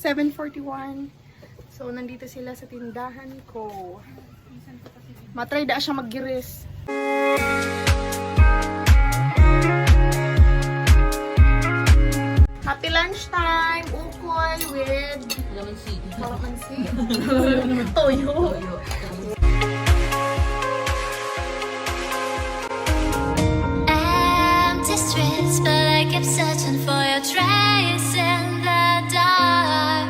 7:41. So, nandito sila sa tindahan ko. Matry da siya mag-giris. Happy lunchtime! Ukoy with kalamansi. Toyo. Empty streets, but I kept searching for your trace in the dark.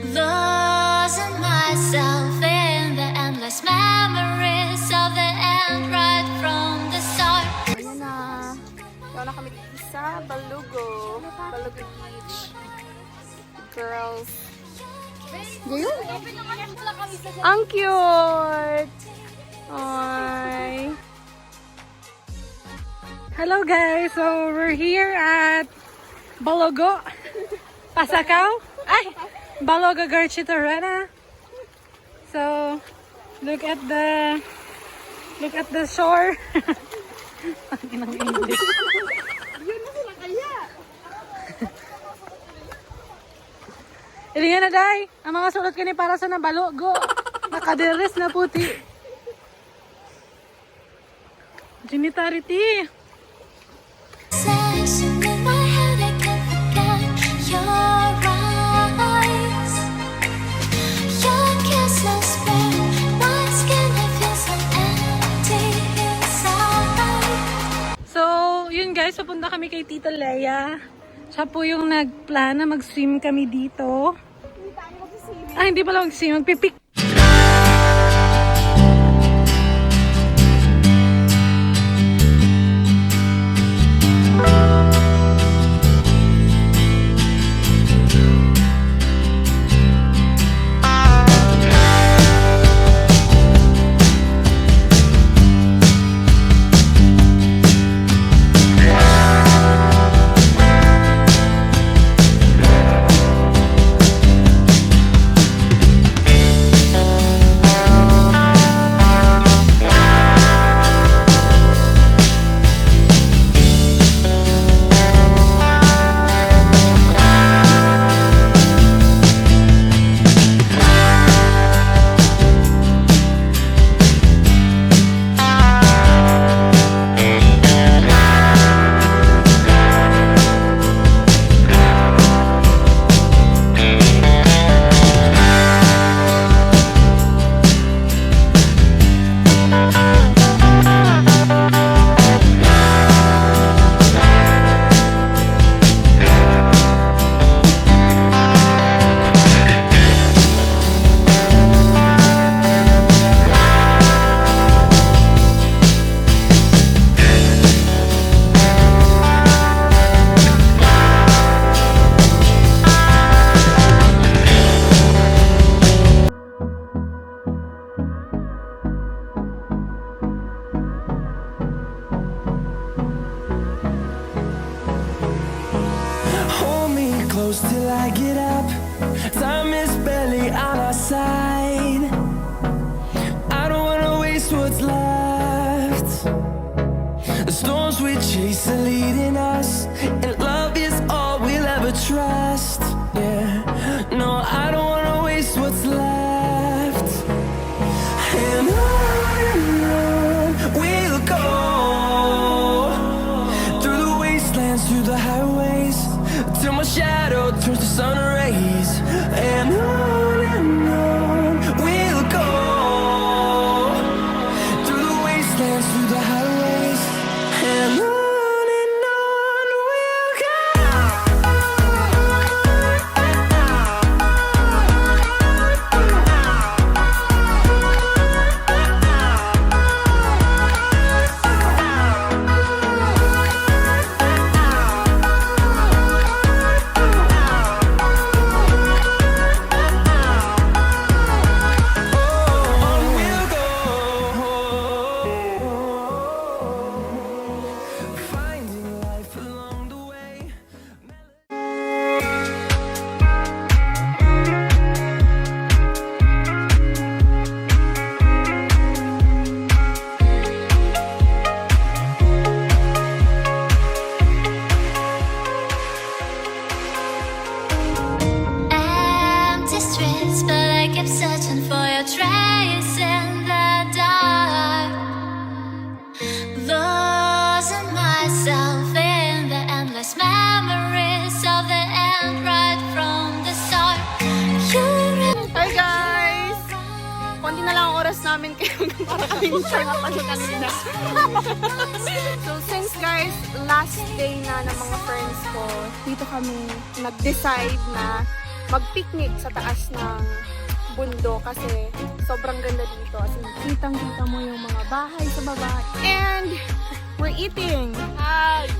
Losing myself in the endless memories of the end right from the start. Ayan na. Ikaw na kami dito sa Balogo. Balogo Beach. Girls. Gayon. Ang cute! Ay. Hello guys, so we're here at Balogo, Pasakaw, Balogo Garchitorena. So look at the shore. Ang English. Yun na sila kaya. Ilingan na day, ang mga sulot kini para sa Balogo. Nakadiris na puti. Genitality. Session in my head, I can't forget your eyes. Your kisses burn my skin, I feel so empty inside. So, yun guys, papunta kami kay Tita Leia. Siya po yung nagplan na mag-swim kami dito. Hindi pala mag-swim, magpipik. Close till I get up. Time is barely on our side. I don't wanna waste what's left. The storms we chase are leading us, and love is all we'll ever trust. Yeah, no, I don't wanna waste what's left. And on we'll go, through the wastelands, through the highways, till my shadow turns to sun rays. And on we'll go, through the wastelands, through the highways. And on we'll namin kayo para kaming sarapalo kanina. So since guys, last day na ng mga friends ko, dito kami nag-decide na mag-picnic sa taas ng bundo kasi sobrang ganda dito. As in, kitang-kita mo yung mga bahay sa baba. And we're eating! Hi!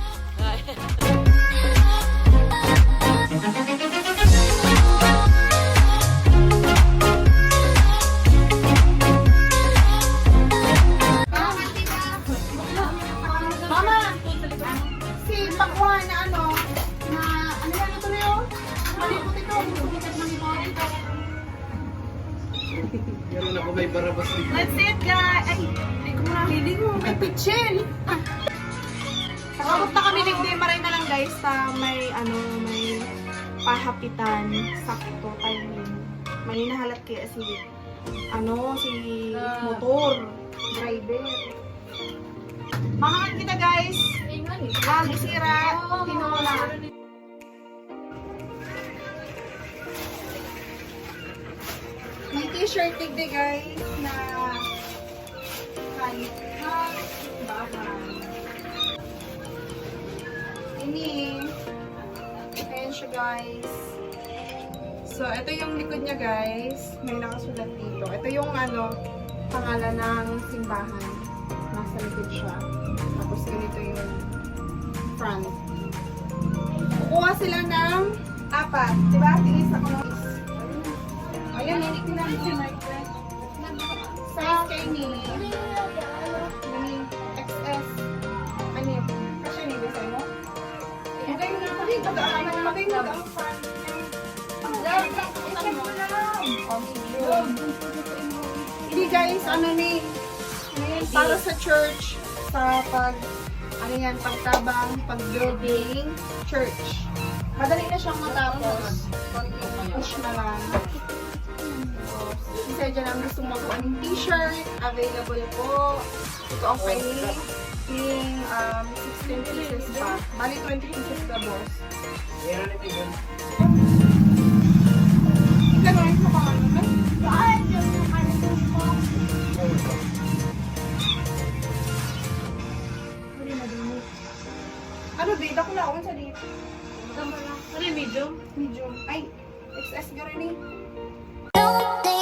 Mama! Si Pakwan na ano yan ito na yun? Malipot ito. Meron ako may barabas dito. Let's eat, guys! Ay, hindi ko nahili mo. May pitchin! Nakabot na kami nagdemaray na lang guys sa may pahapitan. Sakto timing. May nahalat kaya si motor driver. Makakan kita guys! Wag isira! Tinola! May t-shirt digde guys na kahit na bahay. Ini. Ayan siya guys. So, ito yung likod niya guys. May nakasulat dito. Ito yung pangalan ng simbahan. Nasa likod siya. Tapos ganito yung front. Kukuha sila ng 4. Diba? Tingis ako ng ayan, hindi ko lang si Minecraft. Size kay ni XS. Ano yun? Kasi ni Bisa mo? Magay mo na. Magay mo na. Hindi guys, para sa church, sa pagtabang, pag-building, church. Madali na siyang matapos. Push na lang. Isa dyan ang gusto mo ng t-shirt, available po. Ito ang kainin. Yung 16 pieces pa. Bali 20 pieces na boss. Gano'n mo pa kami? Ano bida ko na ako sa dito? Ano medium? Medium. Ay, XS gano'n eh. Don't think